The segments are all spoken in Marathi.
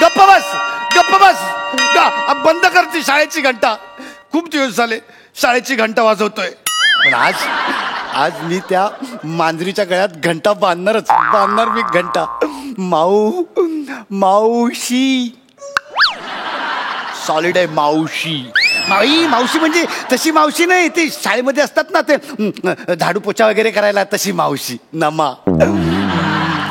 गप्प बस बंद करते शाळेची घंटा. खूप दिवस झाले शाळेची घंटा वाजवतोय, पण आज मी त्या मांजरीच्या गळ्यात घंटा बांधणार मी घंटा. मावशी सॉलिड आहे. मावशी म्हणजे तशी मावशी नाही, ती शाळेमध्ये असतात ना ते झाडू पोछा वगैरे करायला, तशी मावशी. नमा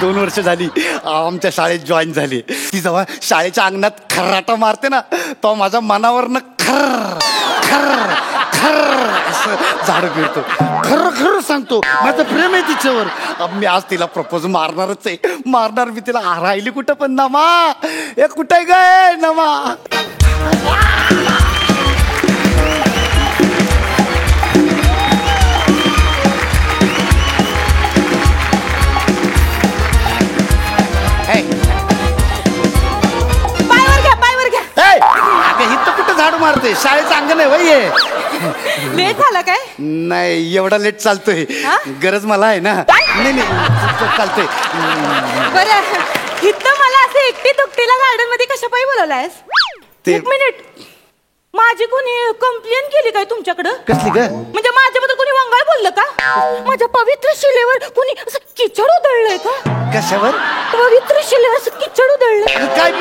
2 वर्ष झाली आमच्या शाळेत जॉईन झाली. ती जेव्हा शाळेच्या अंगणात खर्राटा मारते ना, तो माझ्या मनावरनं खर असं झाड गिळतो. खरं सांगतो, माझं प्रेम आहे तिच्यावर. मी आज तिला प्रपोज मारणारच आहे. मी तिला. राहिली कुठं पण नमा, हे कुठे गे नमा. झाडू मारते, शाळेचं अंगण आहे वय. लेट झाला काय? नाही, एवढा लेट चालतोय. गरज मला आहे ना. नाही चालतोय. बरं, इथं मला असं एकटी दुकटीला गार्डन मध्ये कशा पायी बोलवलायस? 1 मिनिट, माझी कोणी कंप्लेंट केली काय तुमच्याकडं? कसली ग? म्हणजे माझ्याबद्दल कोणी वंगाळ बोललं का? माझ्या पवित्र शिलेवर कोणी असं किचड उधळलंय का? कशावर? पवित्र शिलेवर असं किचड उधळलंय. काय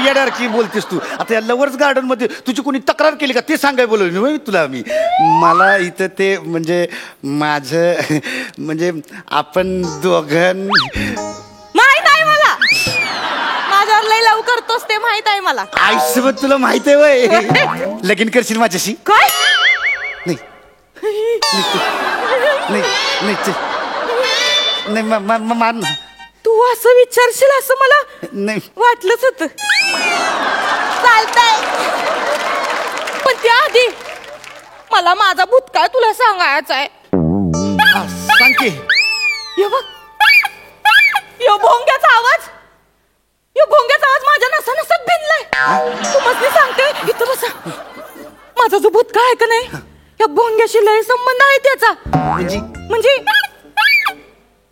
येड्यासारखी बोलतेस तू? आता या लवर्स गार्डन मध्ये तुझी कोणी तक्रार केली का ते सांगाय बोलवली तुला मी? मला इथं ते म्हणजे माझं म्हणजे आपण दोघं माहित आहे मला. माझ्यावर लय लव करतोस ते माहित आहे मला. आईसोबत तुला माहित आहे वय. लगीन करशील माझ्याशी? काय? नाही तू असं विचारशील असं मला नाही वाटलंच होतं. चालतंय, पण त्याआधी मला माझा भूतकाळ तुला सांगायचा आहे. सांग की. ये बघ, यो भोंग्याचा आवाज माझ्या नसा भिनलाय. तू मस्त सांगते. इथं बसा. माझा जो भूतकाळ आहे का नाही, या भोंग्याशी लय संबंध आहे त्याचा. म्हणजे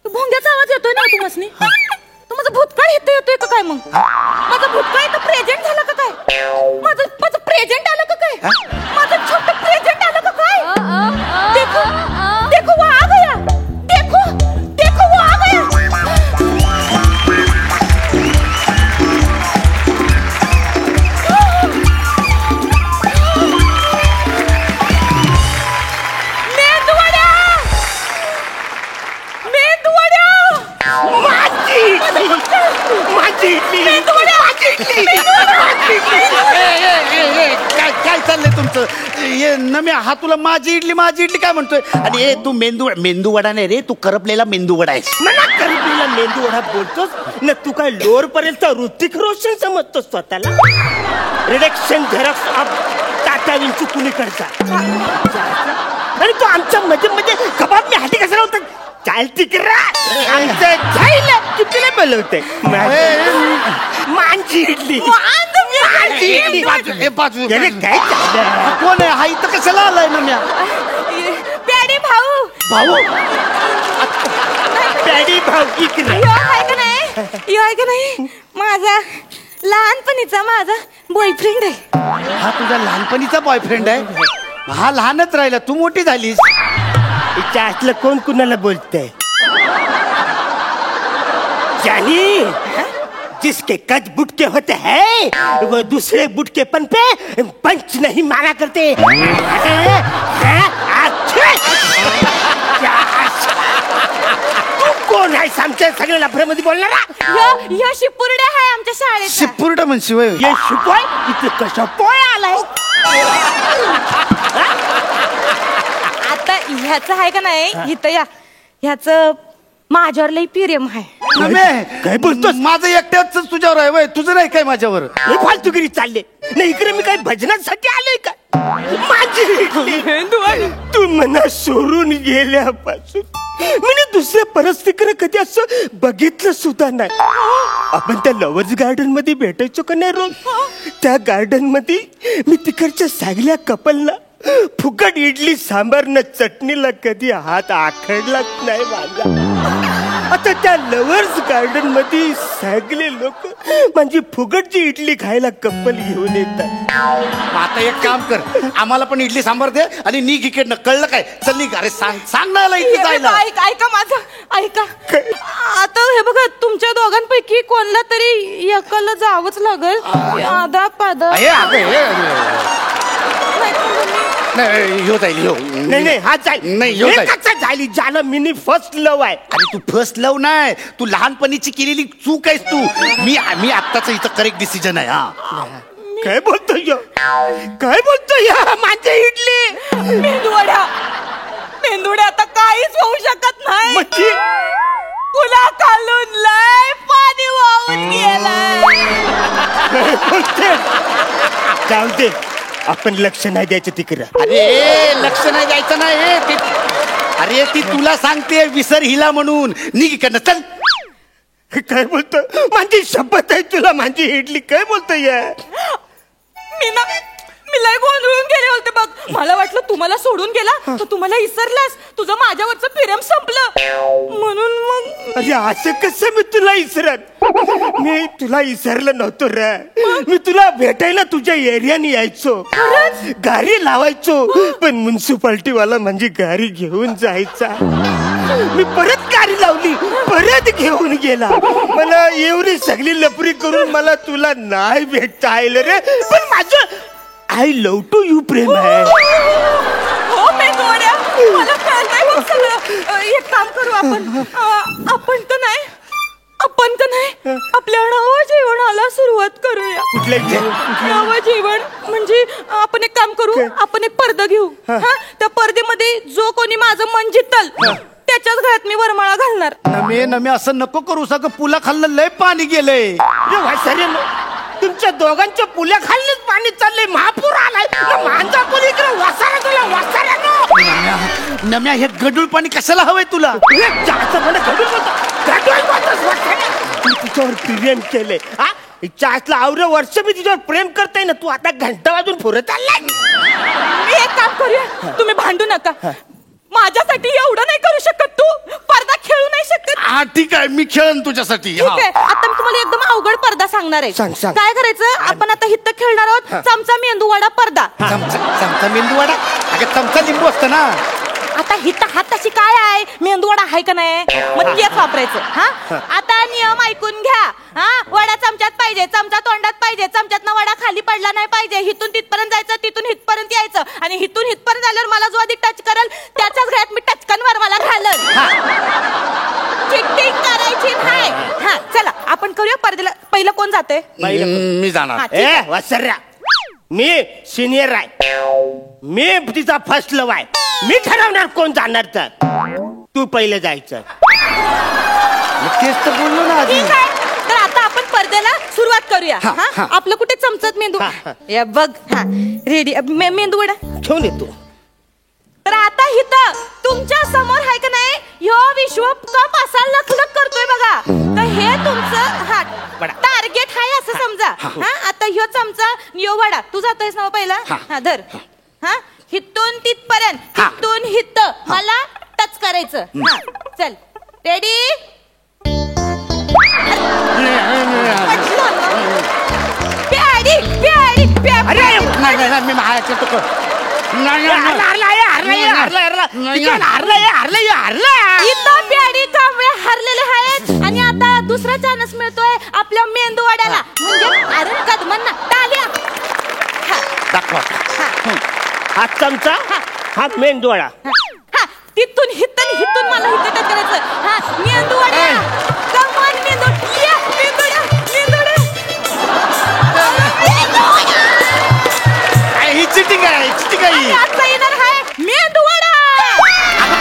भोंग्याचा आवाज येतोय ना तू मसनी, तू माझा भूतकाळ येतोय का काय? मग माझा भूतकाळ इथं प्रेझेंट झाला का काय? माझं प्रेझेंट आलं का काय? माझं छोटं प्रेझेंट आलं का काय? देखो वो आ गया. देखो वो आ गया. काय चाललंय तुमचं? हे नम्या, हा तुला माझी इडली काय म्हणतोय? आणि तू मेंदू वडा नाही रे, तू करपलेला मेंदू वडा आहेस. मला करपलेला मेंदू वडा बोलतोस ना? तू काय लोअर पर्यंत ऋतिक रोशन समजतोस स्वतःला? रिडक्शन झेरॉक्स ऑफ टाटा विंचू कुणीकडचा. आणि तू आमच्या मध्ये कबाब मी हाती कसा होता? चालती करा आमचं जायला कितीला बोलवते. मांजी इडली कोण आहे हा? इथं कशाला आलाय नम्या? प्याडी भाऊ प्याडी भाऊ इकडे. यो आहे का नाही माझा लहानपणीचा माझा बॉयफ्रेंड आहे. हा तुझा लहानपणीचा बॉयफ्रेंड आहे? हा लहानच राहिला, तू मोठी झालीस. इच्छा असलं कोण कुणाला बोलतंय? जानी जिसके कद बुटके होते हैं वो दूसरे बुटकेपन पे पंच नहीं मारा करते. तू कोण आहे आमच्या सगळ्या लफड्यामध्ये बोलणारा? या शिपुर्डे आहे आमच्या शाळेत. शिपुर्डा म्हणशी वय? ये शिपोय इथं कशा पोय आलाय? आता ह्याचं आहे का नाही इथं या, ह्याचं माझ्यावर लई प्रेम आहे. काय बोलतोस? माझं एकट्याच तुझ्यावर आहे वय, तुझं नाही काय माझ्यावर? हे फालतूगिरी चालले नाही. इकडे मी काय भजनासाठी आलोय का? माझी तू मना सोडून गेल्यापासून मी दुसऱ्या परिस्थितीकडे कधी असं बघितलं सुद्धा नाही. आपण त्या लवर्स गार्डन मध्ये भेटायचो का नाही रोज? त्या गार्डन मध्ये मी तिकडच्या सगळ्या कपलला फुकट इडली सांबार न चटणीला कधी हात आखडलाच नाही माझा. आता त्या लव्हर्स गार्डन मध्ये सगळे लोक म्हणजे फुकटची इडली खायला कप्पल घेऊन येतात. आता एक काम कर, आम्हाला पण इडली सांबार दे आणि निघ इकडनं, कळलं काय? चल निघ. अरे सांग ना इकडे जायला. ऐका माझं, ऐका. आता हे बघा, तुमच्या दोघांपैकी कोणला तरी एकाला जावंच लागल. आधा पादा नाही, ह्यो जाईल ह्यो. नाही हा जाईल. नाही, ह्यो जाईल. कसा जाईल? ज्याला मिनी फर्स्ट लव आहे. अरे तू फर्स्ट लव नाही, तू लहानपणीची केलेली चूक आहेस तू. मी आत्ताच इथं करेक्ट डिसिजन आहे. हा काय बोलतोय? काय बोलतोय? माझी इडली मेंदुड्या आता काहीच होऊ शकत नाही. म्हणजे तुला खालून लय पाणी वाहून गेलंय. जाऊ दे, आपण लक्ष नाही द्यायचं तिकडं. अरे लक्ष नाही द्यायचं नाही. अरे ती तुला सांगते विसर हिला म्हणून. निघ इकडनं, चल. काय बोलतोय? माझी शपथ आहे तुला, माझी इडली. काय बोलतोय? मी लय गोंधळून गेले होते बघ. मला वाटलं तुम्हाला सोडून गेला तर तुम्हाला विसरलास. तुझं माझ्यावरचं प्रेम संपलं म्हणून मग. अरे असं कसं मी तुला इसरत? मी तुला इसरलं नव्हतो रे. मी तुला भेटायला तुझ्या एरियाने यायचो, गाडी लावायचो. पण म्युन्सिपाल्टी वाला म्हणजे गाडी घेऊन जायचा. मी परत गाडी लावली, परत घेऊन गेला. मला एवढी सगळी लपरी करून मला तुला नाही भेटता आलं रे. पण माझं आय लव्ह टू यू प्रेम आहे. हो मेंदुवड्या, मला कळलंय बघ सगळं. एक काम करू आपण तर नाही आपल्या नवं जीवनाला सुरुवात करूया. नवं जीवन म्हणजे आपण एक काम करू, आपण एक पडदा घेऊ. त्या पडद्यामध्ये जो कोणी माझं मन जितल त्याच्याच घरात मी वरमाळा घालणार. नमे असं नको करू. सगळं पुला खाल्लं लय पाणी गेलंय. तुमच्या दोघांच्या पुल्या खाल्लीच पाणी चाललंय. महापूर आलाय. माझा पूल इकडे वसारा तुला वसारा. नम्या हे गडूळ पाणी कशाला हवंय तुला? मी तुझ्यावर प्रेम केलंय. चासला आवरे वर्ष मी तुझ्यावर प्रेम करताय ना. तू आता घंटा वाजून पुरत आलाय. मी एक काम करूया, तुम्ही भांडू नका. माझ्यासाठी एवढं नाही करू शकत तू. पडदा खेळू नाही शकत. हा ठीक आहे, मी खेळन तुझ्यासाठी. ठीक आहे, आता मी तुम्हाला एकदम अवघड पडदा सांगणार आहे. सांग. काय करायचं, आपण आता हित्त खेळणार आहोत. चमचा मेंदू वडा पडदा. चमचा मेंदू वडा? अगं चमचा लिंबू असतं ना. आता हित हात तशी काय आहे, मेंदू वडा आहे का नाही, मग तेच वापरायचं. हा आता नियम ऐकून घ्या. वडा चमच्यात पाहिजे, चमचा तोंडात पाहिजे, चमच्यातनं वडा खाली पडला नाही पाहिजे. हिथून तिथपर्यंत जायचं, तिथून हितपर्यंत यायचं आणि हिथून हितपर्यंत आल्यावर मला जो आधी टच करेल त्याच्याच घरात मी टचकनवर मला घालन. चिट्टिंग करायची नाही. हा चला आपण करूया. पडद्याला पहिलं कोण जाते? मी जाणार. वसर्या, मी सिनियर आहे. मी तिचा फर्स्ट लव आहे. मी ठरवणार कोण जाणार. तर तू पहिलं जायचं. तेच तर बोललो ना आधी. ठीक आहे, तर आता आपण पडद्याला सुरुवात करूया. आपलं कुठे चमचत मेंदू हे बघ. रेडी मेंदू वडा घेऊन येतो. तर आता हिथं तुमच्या समोर आहे का नाही, ह्यो विश्वकप असा लखलख करतोय बघा. तर हे तुमचं टार्गेट आहे असं समजा. आता ह्यो चमचा ह्यो वडा तू जातोयस ना पहिला. धर. हिथून तिथपर्यंत, हिथून हित मला टच करायचं. चल रेडी. हरलेले आहेत आणि आता दुसरा चान्स मिळतोय आपल्या मेंदू वड्याला. म्हणजे अरे कदमांना टाळ्या. हा चमचा, हा मेंदूवडा. तिथून हिथून मला हिथं टच करायचं. मेंदू वडा. कम ऑन मेंदू. ही चिटिंग आहे. मेंदू वडा.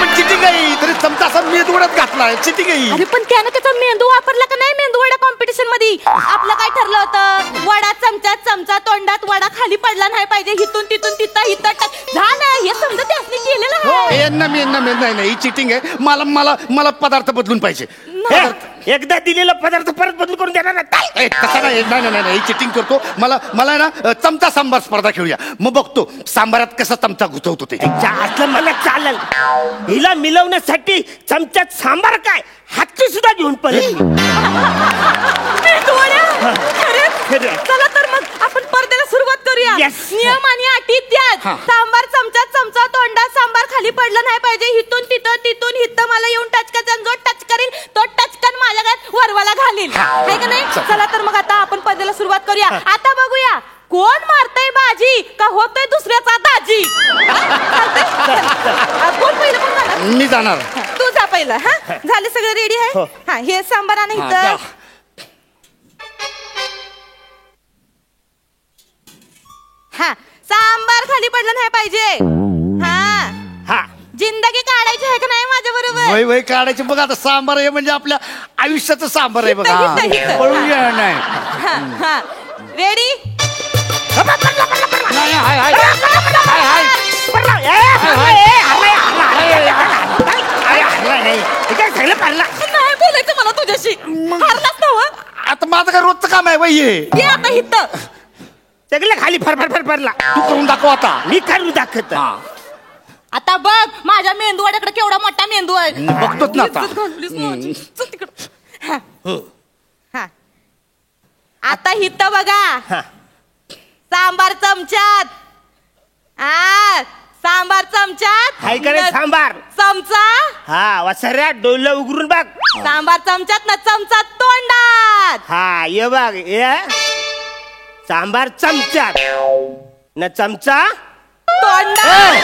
पण चिटिंग आहे तरी चमचा असा मेंदू वड्यात घातला. चिटिंग आहे. अरे पण त्यानं त्याचा मेंदू वापरला का नाही मेंदू वडा कॉम्पिटिशन मध्ये. आपलं काय ठरलं होतं, वडा चमच्यात, चमचा तोंडात, वडा खाली पडला नाही पाहिजे. हिथून तिथून तिथं झालं. हे समजा त्यासनी केलेलं आहे. नाही ही चिटिंग आहे. मला पदार्थ बदलून पाहिजे. एकदा दिलेला पदार्थ परत बदल करून देणार नाही. तसा नाही नाही चिटिंग करतो. मला ना चमचा सांबार स्पर्धा खेळूया, मग बघतो सांबारात कसा चमचा घुसवतो ते. असलं मला चालेल. हिला मिळवण्यासाठी चमच्यात सांबार काय हत्ती सुद्धा घेऊन पडेल. चला तर मग आपण पडद्याला सुरुवात करूया. Yes. नियम आणि अटी त्यात. सांबार चमचा चमचा तोंडात सांबार खाली पडलं नाही पाहिजे. हिथून तिथून हिथं मला येऊन टचका जो टच करील तो टचकन माझ्या गळ्यात वरवाला घालील. आहे का नाही? चला तर मग आता आपण पडद्याला सुरुवात करूया. आता बघूया कोण मारतय बाजी का होतोय दुसऱ्याचा दाजी. कोण पहिलं कोण जाणार? मी जाणार. तू जा पहिलं. हा झाले सगळे रेडी आहे. हा हे सांबार आणि इथं हा सांबार खाली पडलं नाही पाहिजे. हा जिंदगी काढायची आहे का नाही माझ्या बरोबर? वय वय काढायचे बघा. आता सांबार आहे म्हणजे आपल्या आयुष्याचं सांबार आहे बघा. पळूया नाही. रेडी? नाही बोलायचं मला तुझ्याशी. हरलाच नव्हं. आता माझं काय रोजचं काम आहे वय. ये आता इथं सगळं खाली फरफर पडला. तू करून दाखव आता. मी करून दाखवत. आता बघ माझ्या मेंदूवाड्याकडे केवढा मोठा मेंदू आहे. बघतोच ना आता. चल तिकडं. हा आता हिथं बघा. सांबार चमच्यात. सांबार चमच्यात. हाय का नाही सांबार? चमचा. हा वसऱ्या डोलं उघडून बघ. सांबार चमच्यात ना चमचा तोंडात. हा ये बघ ये सांबार चमच्यात न चमचा तोंडात.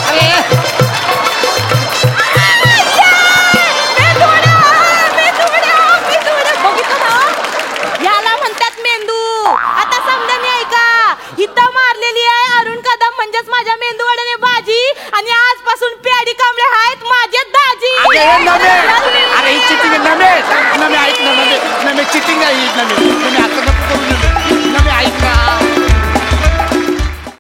अरे